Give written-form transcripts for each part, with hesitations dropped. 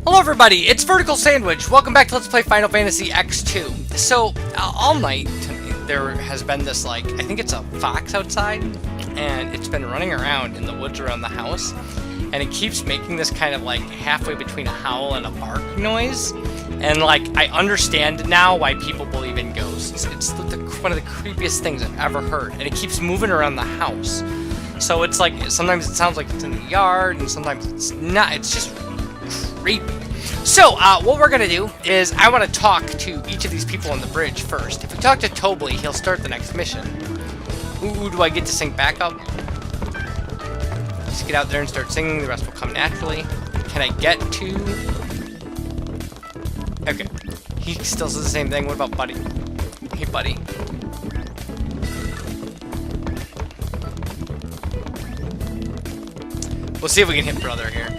Hello everybody, it's Vertical Sandwich. Welcome back to Let's Play Final Fantasy X-2. So, all night, there has been this, I think it's a fox outside, and it's been running around in the woods around the house, and it keeps making this kind of, halfway between a howl and a bark noise, and, I understand now why people believe in ghosts. It's one of the creepiest things I've ever heard, and it keeps moving around the house. So it's sometimes it sounds like it's in the yard, and sometimes it's not. It's just creepy. So, what we're gonna do is I want to talk to each of these people on the bridge first. If we talk to Tobley, he'll start the next mission. Who do I get to sing backup? Just get out there and start singing, the rest will come naturally. Can I get to... Okay. He still says the same thing. What about Buddy? Hey, Buddy. We'll see if we can hit Brother here.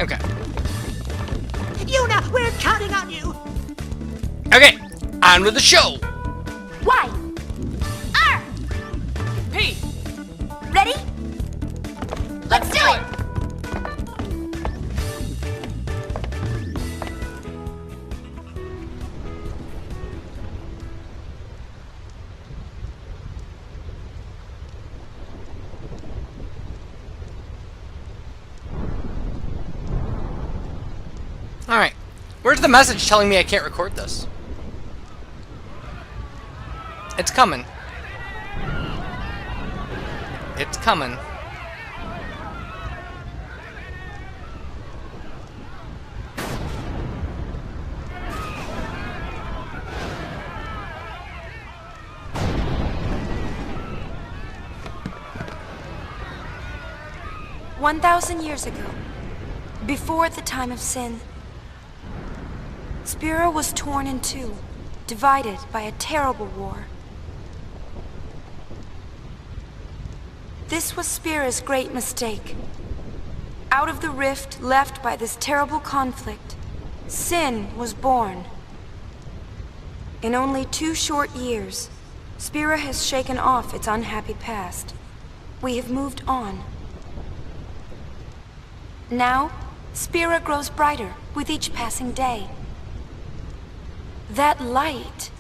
Okay. Yuna, we're counting on you! Okay, on with the show! Y! R! P! Ready? Let's do it! Alright. Where's the message telling me I can't record this? It's coming. It's coming. $1,000 years ago, before the time of sin, Spira was torn in two, divided by a terrible war. This was Spira's great mistake. Out of the rift left by this terrible conflict, sin was born. In only 2 short years, Spira has shaken off its unhappy past. We have moved on. Now, Spira grows brighter with each passing day. That light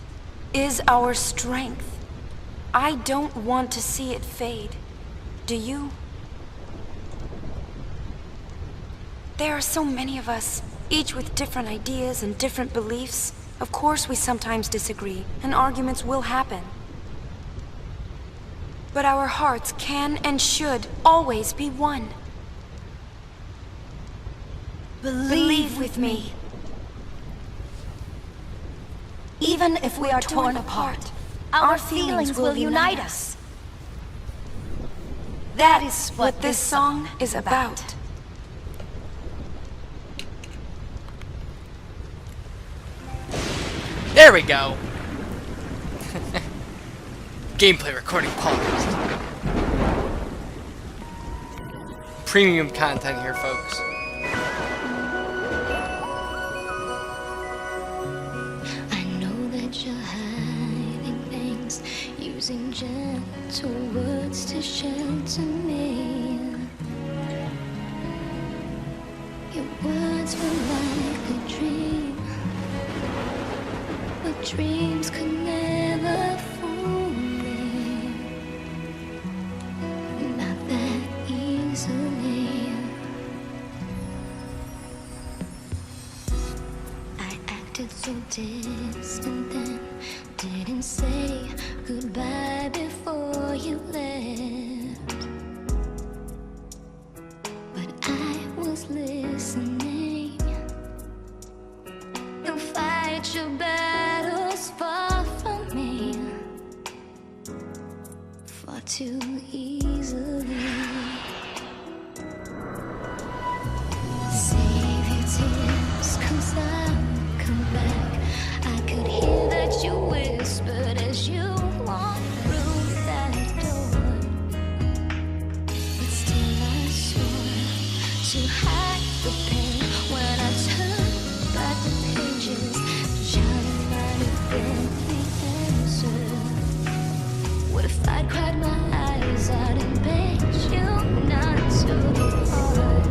is our strength. I don't want to see it fade. Do you? There are so many of us, each with different ideas and different beliefs. Of course we sometimes disagree, and arguments will happen. But our hearts can and should always be one. Believe with me. Even if we are torn apart, our feelings will unite us. That is what this song is about. There we go. Gameplay recording paused. Premium content here, folks. Using gentle words to shelter me. Your words were like a dream, but dreams could never fool me. Not that easily. I acted so distant then, didn't say goodbye before you left, but I was listening. You'll fight your battles far from me, far too easily. Save your tears, 'cause I'll come back. I could hear that you whispered as you walked through that door, but still I swore to hide the pain when I turned back the pages, trying to find the answer. What if I'd cried my eyes out and begged you not to depart?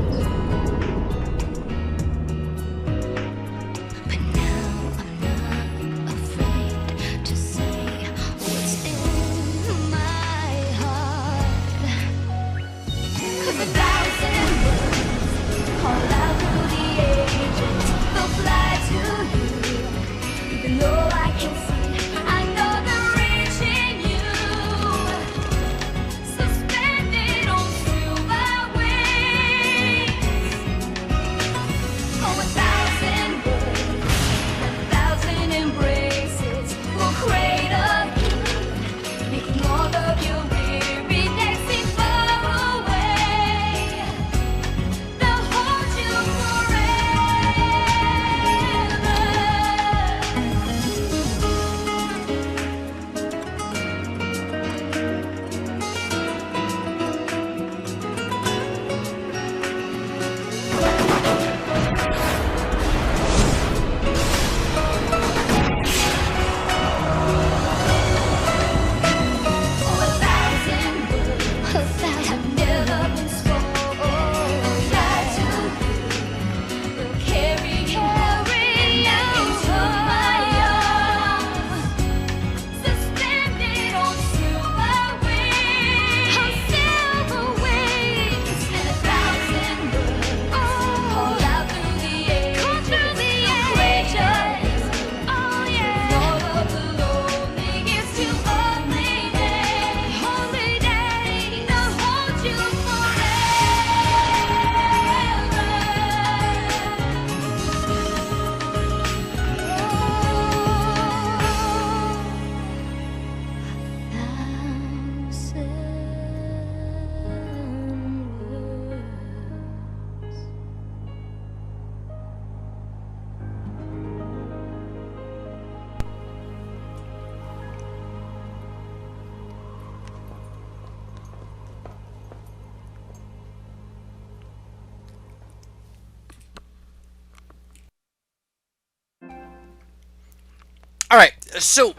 So...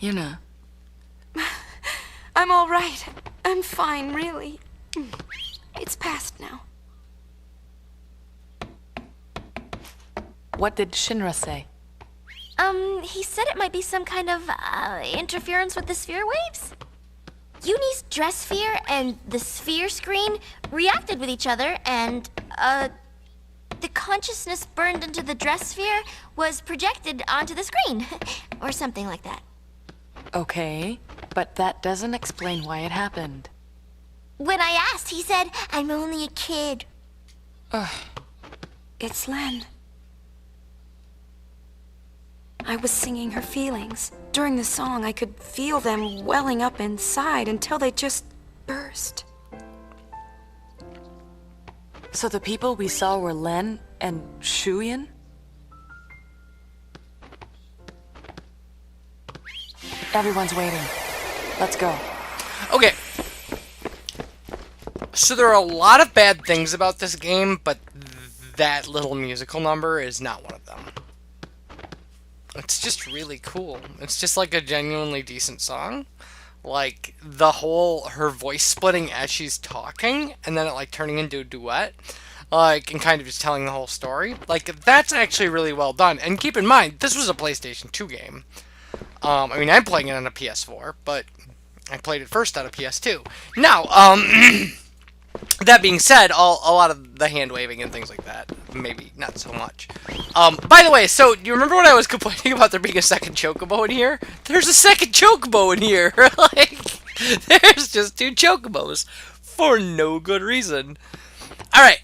Yuna. I'm all right. I'm fine, really. It's past now. What did Shinra say? He said it might be some kind of, interference with the sphere waves. Uni's dress sphere and the sphere screen reacted with each other, and, the consciousness burned into the dress sphere was projected onto the screen. Or something like that. Okay, but that doesn't explain why it happened. When I asked, he said, I'm only a kid. It's Len. I was singing her feelings. During the song, I could feel them welling up inside until they just burst. So the people we saw were Len and Shuyin? Everyone's waiting. Let's go. Okay. So there are a lot of bad things about this game, but that little musical number is not one of them. It's just really cool. It's just like a genuinely decent song. Like, the whole, her voice splitting as she's talking, and then it, like, turning into a duet. Like, and kind of just telling the whole story. Like, that's actually really well done. And keep in mind, this was a PlayStation 2 game. I mean, I'm playing it on a PS4, but I played it first on a PS2. Now, that being said, a lot of the hand waving and things like that, maybe not so much. By the way, so do you remember when I was complaining about there being a second chocobo in here? There's a second chocobo in here. Like, there's just 2 chocobos for no good reason. All right.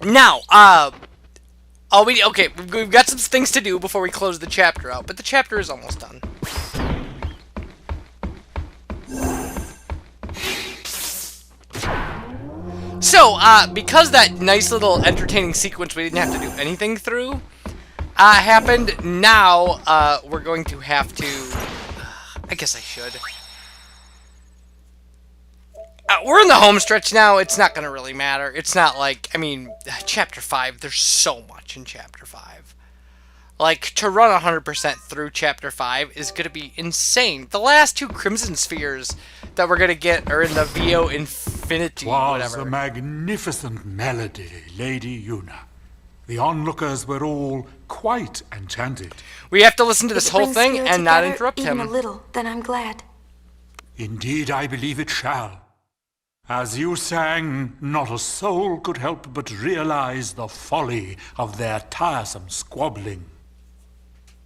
Now, okay, we've got some things to do before we close the chapter out, but the chapter is almost done. So, because that nice little entertaining sequence we didn't have to do anything through, happened, now, we're going to have to... I guess I should. We're in the home stretch now. It's not going to really matter. It's not like, I mean, Chapter 5, there's so much in Chapter 5. Like, to run 100% through Chapter 5 is going to be insane. The last 2 Crimson Spheres that we're going to get are in the VO Infinity, whatever. Was a magnificent melody, Lady Yuna. The onlookers were all quite enchanted. We have to listen to this If it whole brings thing Sphere and not together interrupt even him. a little, then I'm glad. Indeed, I believe it shall. As you sang, not a soul could help but realize the folly of their tiresome squabbling.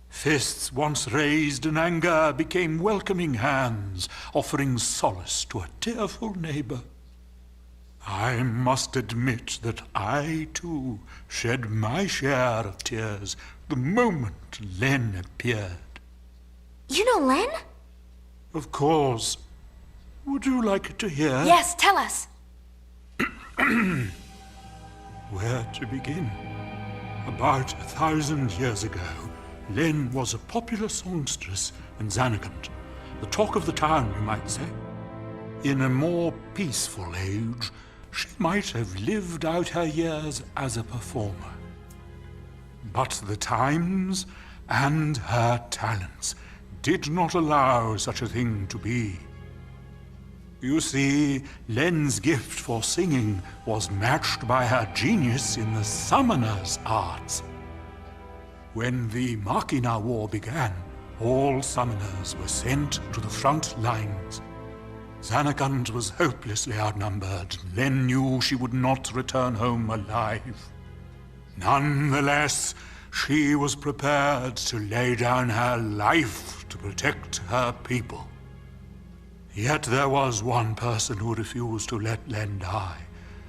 Fists once raised in anger became welcoming hands, offering solace to a tearful neighbor. I must admit that I, too, shed my share of tears the moment Len appeared. You know Len? Of course. Would you like to hear? Yes, tell us. Where to begin? About 1,000 years ago, Len was a popular songstress in Zanarkand, the talk of the town, you might say. In a more peaceful age, she might have lived out her years as a performer. But the times and her talents did not allow such a thing to be. You see, Len's gift for singing was matched by her genius in the summoner's arts. When the Machina War began, all summoners were sent to the front lines. Zanarkand was hopelessly outnumbered. Len knew she would not return home alive. Nonetheless, she was prepared to lay down her life to protect her people. Yet there was one person who refused to let Len die.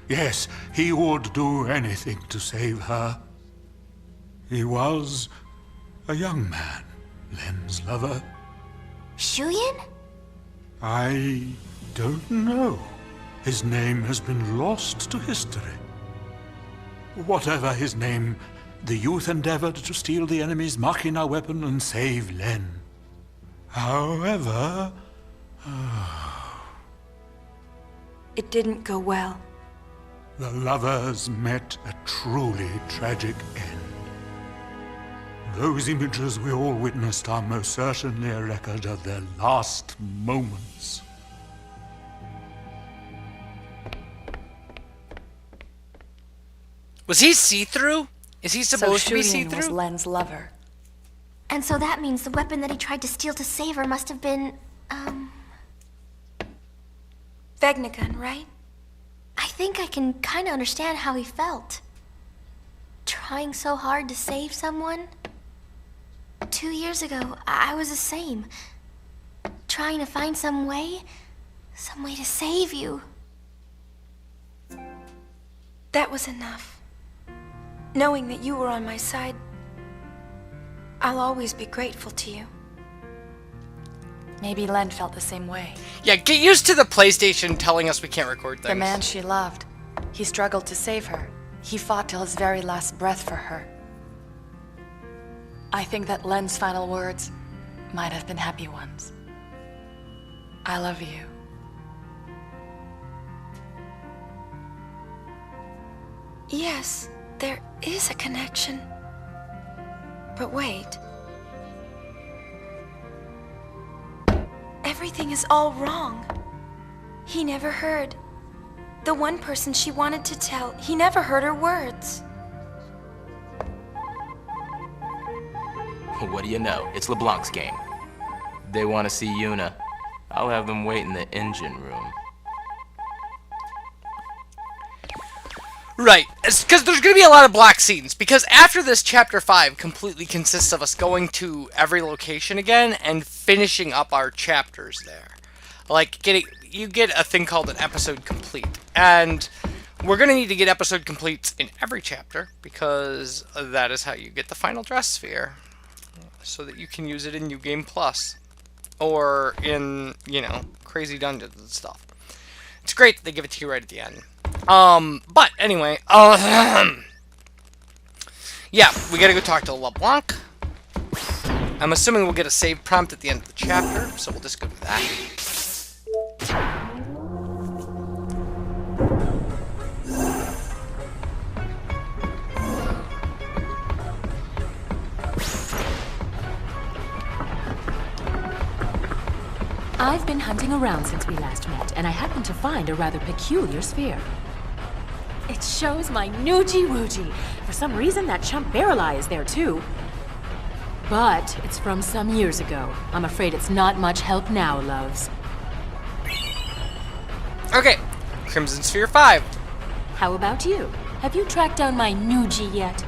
Yes, he would do anything to save her. He was a young man, Len's lover. Shuyin? I don't know. His name has been lost to history. Whatever his name, the youth endeavored to steal the enemy's Machina weapon and save Len. However... It didn't go well. the lovers met a truly tragic end. Those images we all witnessed are most certainly a record of their last moments. Was he see-through? Is he supposed to be Shurian was see-through? Len's lover. And so that means the weapon that he tried to steal to save her must have been, Vegnagun, right? I think I can kind of understand how he felt. Trying so hard to save someone. 2 years ago, I was the same. Trying to find some way to save you. That was enough. Knowing that you were on my side, I'll always be grateful to you. Maybe Len felt the same way. Yeah, get used to the PlayStation telling us we can't record things. The man she loved. He struggled to save her. He fought till his very last breath for her. I think that Len's final words might have been happy ones. I love you. Yes, there is a connection. But wait. Everything is all wrong. He never heard. The one person she wanted to tell, he never heard her words. What do you know? It's LeBlanc's game. They want to see Yuna. I'll have them wait in the engine room. Right, because there's going to be a lot of black scenes, because after this Chapter 5 completely consists of us going to every location again and finishing up our chapters there. Like, you get a thing called an episode complete, and we're going to need to get episode completes in every chapter, because that is how you get the final dress sphere, so that you can use it in New Game Plus, or in, you know, crazy dungeons and stuff. It's great that they give it to you right at the end. But anyway, yeah, we gotta go talk to LeBlanc. I'm assuming we'll get a save prompt at the end of the chapter, so we'll just go do that. I've been hunting around since we last met, and I happened to find a rather peculiar sphere. It shows my Noogie-Woogie. For some reason, that chump Barrel Eye is there, too. But it's from some years ago. I'm afraid it's not much help now, loves. Okay, Crimson Sphere 5. How about you? Have you tracked down my Noogie yet?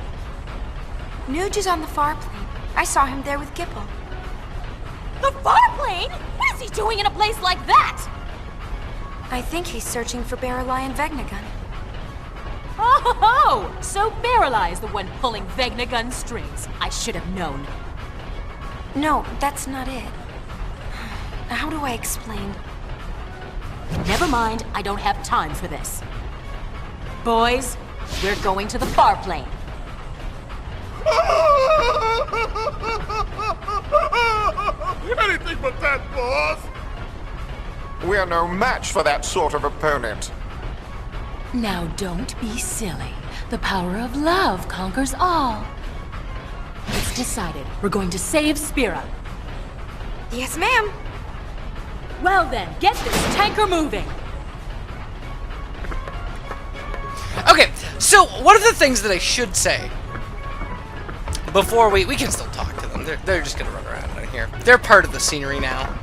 Nuge is on the far plane. I saw him there with Gipple. The Farplane? What is he doing in a place like that? I think he's searching for Barrel Eye and Vegnagun. Oh, so Barrel Eye is the one pulling Vegnagun strings. I should have known. No, that's not it. How do I explain? Never mind, I don't have time for this. Boys, we're going to the Farplane. Anything but that, boss! We're no match for that sort of opponent. Now don't be silly. The power of love conquers all. It's decided. We're going to save Spira. Yes, ma'am. Well then, get this tanker moving. Okay, so one of the things that I should say before we can still talk to them. They're just gonna run around out here. They're part of the scenery now.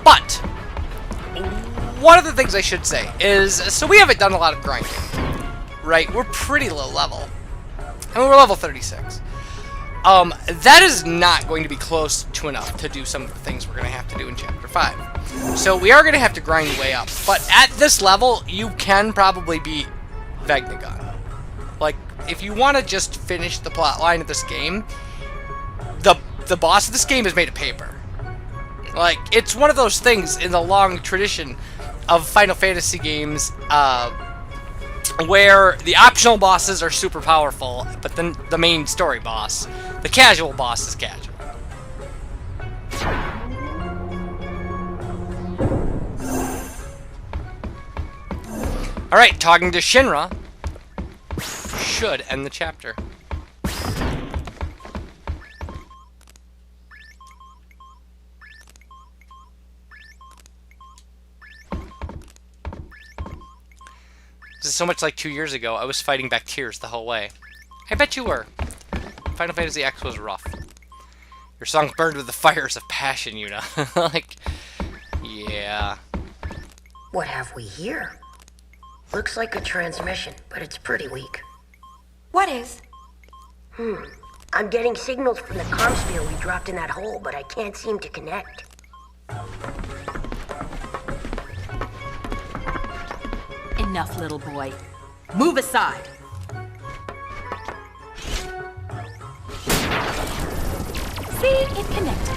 But one of the things I should say is, so we haven't done a lot of grinding, right? We're pretty low level. I mean, we're level 36. That is not going to be close to enough to do some of the things we're going to have to do in Chapter 5. So we are going to have to grind way up. But at this level, you can probably beat Vegnagun. Like, if you want to just finish the plot line of this game, the boss of this game is made of paper. Like, it's one of those things in the long tradition of Final Fantasy games, where the optional bosses are super powerful, but then the main story boss, the casual boss, is casual. Alright, talking to Shinra. should end the chapter. This is so much like 2 years ago. I was fighting back tears the whole way. I bet you were. Final Fantasy X was rough. Your song burned with the fires of passion, Yuna. Like, yeah. What have we here? Looks like a transmission, but it's pretty weak. What is? I'm getting signals from the comm sphere we dropped in that hole, but I can't seem to connect. Enough, little boy. Move aside. See, it connected.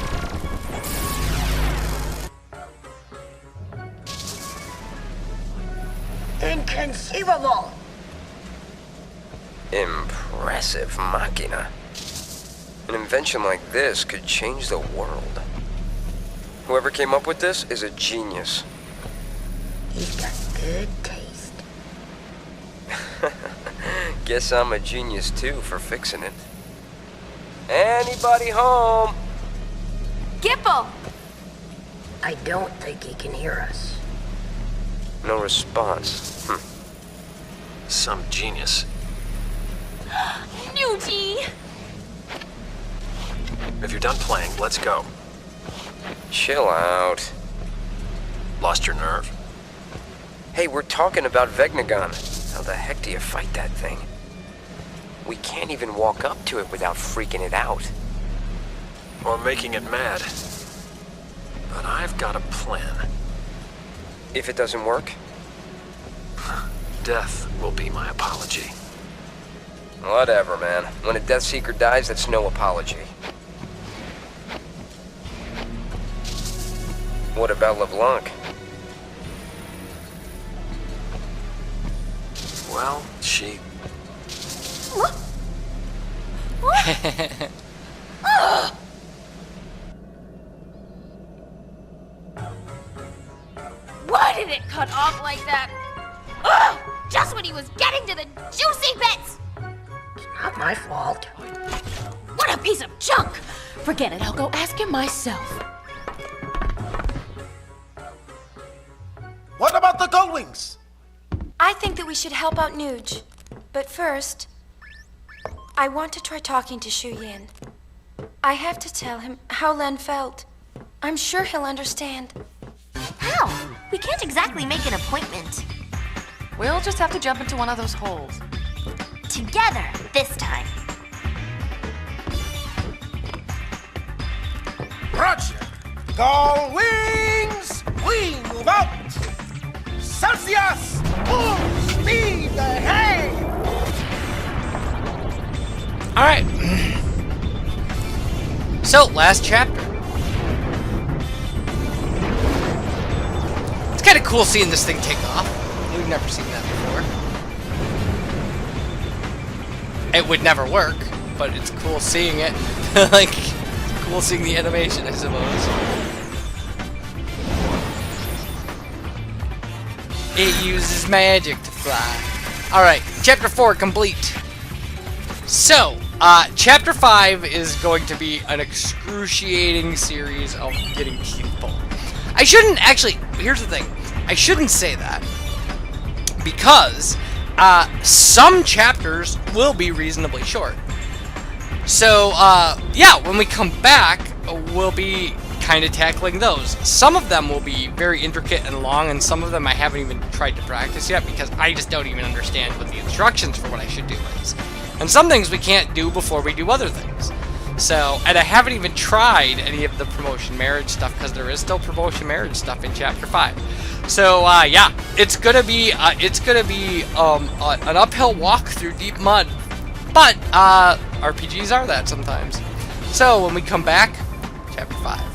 Inconceivable! Impressive machina. An invention like this could change the world. Whoever came up with this is a genius. He's got good taste. Guess I'm a genius too for fixing it. Anybody home? Gipple! I don't think he can hear us. No response. Some genius. Nuji! If you're done playing, let's go. Chill out. Lost your nerve? Hey, we're talking about Vegnagon. How the heck do you fight that thing? We can't even walk up to it without freaking it out. Or making it mad. But I've got a plan. If it doesn't work? Death will be my apology. Whatever, man. When a Death Seeker dies, that's no apology. What about LeBlanc? Well, she... Why did it cut off like that? Ugh! Just when he was getting to the juicy bits! Not my fault. What a piece of junk! Forget it, I'll go ask him myself. What about the Gullwings? I think that we should help out Nuge. But first, I want to try talking to Shu Yin. I have to tell him how Len felt. I'm sure he'll understand. How? We can't exactly make an appointment. We'll just have to jump into one of those holes. Together, this time. Roger. Gullwings, we move out. Celsius, full speed ahead. Alright. So, last chapter. It's kind of cool seeing this thing take off. We've never seen that before. It would never work, but it's cool seeing it. Like, it's cool seeing the animation, I suppose. It uses magic to fly. Alright, chapter 4 complete. So, chapter 5 is going to be an excruciating series of getting teeth pulled. I shouldn't actually, here's the thing. I shouldn't say that. Because, some chapters will be reasonably short. So, yeah, when we come back, we'll be kind of tackling those. Some of them will be very intricate and long, and some of them I haven't even tried to practice yet because I just don't even understand what the instructions for what I should do is. And some things we can't do before we do other things. So, and I haven't even tried any of the promotion marriage stuff because there is still promotion marriage stuff in chapter 5. So, yeah, it's gonna be an uphill walk through deep mud. But RPGs are that sometimes. So when we come back, chapter 5.